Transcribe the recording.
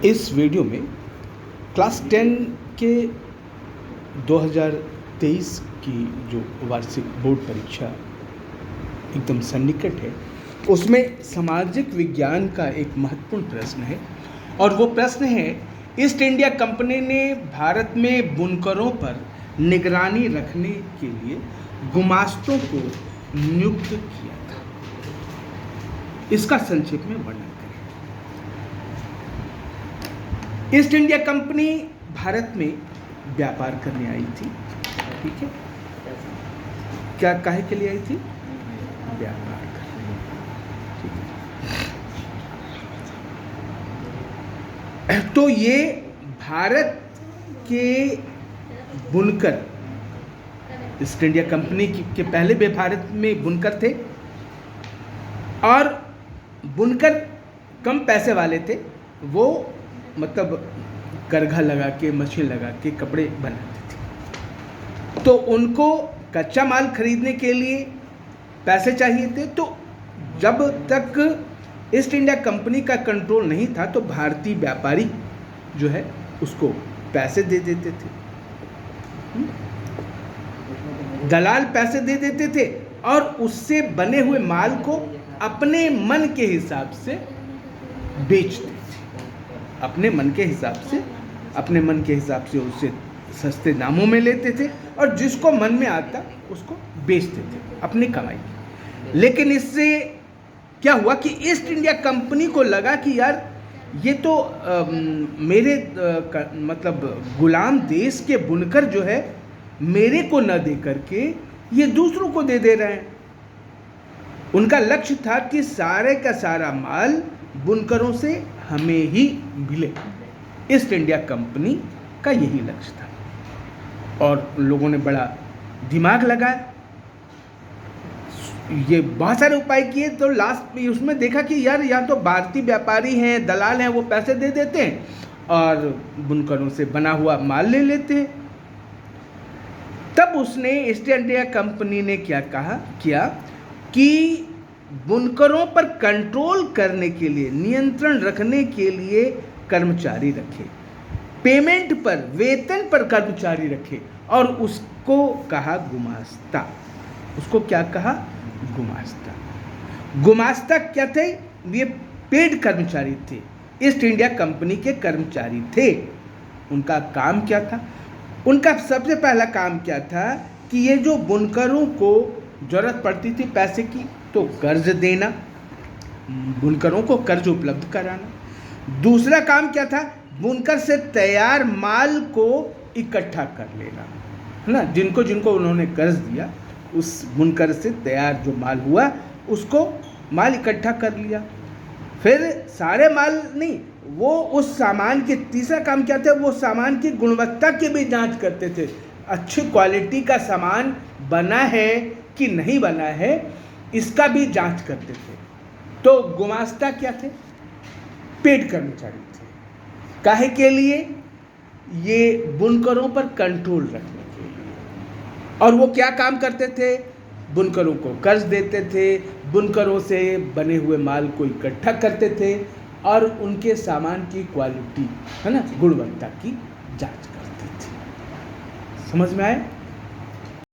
इस वीडियो में क्लास 10 के 2023 की जो वार्षिक बोर्ड परीक्षा एकदम सन्निकट है, उसमें सामाजिक विज्ञान का एक महत्वपूर्ण प्रश्न है। और वो प्रश्न है, ईस्ट इंडिया कंपनी ने भारत में बुनकरों पर निगरानी रखने के लिए गुमास्तों को नियुक्त किया था। इसका संक्षेप में वर्णन करें। ईस्ट इंडिया कंपनी भारत में व्यापार करने आई थी, ठीक है। क्या काहे के लिए आई थी? व्यापार करने, ठीक है। तो ये भारत के बुनकर, ईस्ट इंडिया कंपनी के पहले भी भारत में बुनकर थे, और बुनकर कम पैसे वाले थे। वो मतलब करघा लगा के, मशीन लगा के कपड़े बनाते थे। तो उनको कच्चा माल खरीदने के लिए पैसे चाहिए थे। तो जब तक ईस्ट इंडिया कंपनी का कंट्रोल नहीं था, तो भारतीय व्यापारी जो है उसको पैसे दे देते थे, दलाल पैसे दे देते थे, और उससे बने हुए माल को अपने मन के हिसाब से बेचते थे। अपने मन के हिसाब से उससे सस्ते दामों में लेते थे, और जिसको मन में आता उसको बेचते थे अपनी कमाई। लेकिन इससे क्या हुआ कि ईस्ट इंडिया कंपनी को लगा कि यार ये तो मेरे मतलब गुलाम देश के बुनकर जो है, मेरे को न दे करके ये दूसरों को दे रहे हैं। उनका लक्ष्य था कि सारे का सारा माल बुनकरों से हमें ही मिले। ईस्ट इंडिया कंपनी का यही लक्ष्य था, और लोगों ने बड़ा दिमाग लगाया, ये बहुत सारे उपाय किए। तो लास्ट में उसमें देखा कि यार या तो भारतीय व्यापारी हैं, दलाल हैं, वो पैसे दे देते हैं और बुनकरों से बना हुआ माल ले लेते हैं। तब उसने, ईस्ट इंडिया कंपनी ने क्या किया कि बुनकरों पर कंट्रोल करने के लिए, नियंत्रण रखने के लिए कर्मचारी रखे, पेमेंट पर, वेतन पर कर्मचारी रखे, और उसको कहा गुमास्ता। उसको क्या कहा? गुमास्ता। गुमास्ता क्या थे? ये पेड कर्मचारी थे, ईस्ट इंडिया कंपनी के कर्मचारी थे। उनका काम क्या था? उनका सबसे पहला काम क्या था कि ये जो बुनकरों को जरूरत पड़ती थी पैसे की, तो कर्ज देना, बुनकरों को कर्ज उपलब्ध कराना। दूसरा काम क्या था? बुनकर से तैयार माल को इकट्ठा कर लेना, है ना। जिनको जिनको उन्होंने कर्ज दिया, उस बुनकर से तैयार जो माल हुआ उसको माल इकट्ठा कर लिया। फिर सारे माल नहीं, वो उस सामान के, तीसरा काम क्या था? वो सामान की गुणवत्ता की भी जांच करते थे। अच्छी क्वालिटी का सामान बना है कि नहीं बना है, इसका भी जांच करते थे। तो गुमास्ता क्या थे? पेड कर्मचारी थे। काहे के लिए? ये बुनकरों पर कंट्रोल रखने के लिए। और वो क्या काम करते थे? बुनकरों को कर्ज देते थे, बुनकरों से बने हुए माल को इकट्ठा करते थे, और उनके सामान की क्वालिटी, है ना, गुणवत्ता की जांच करते थे। समझ में आया?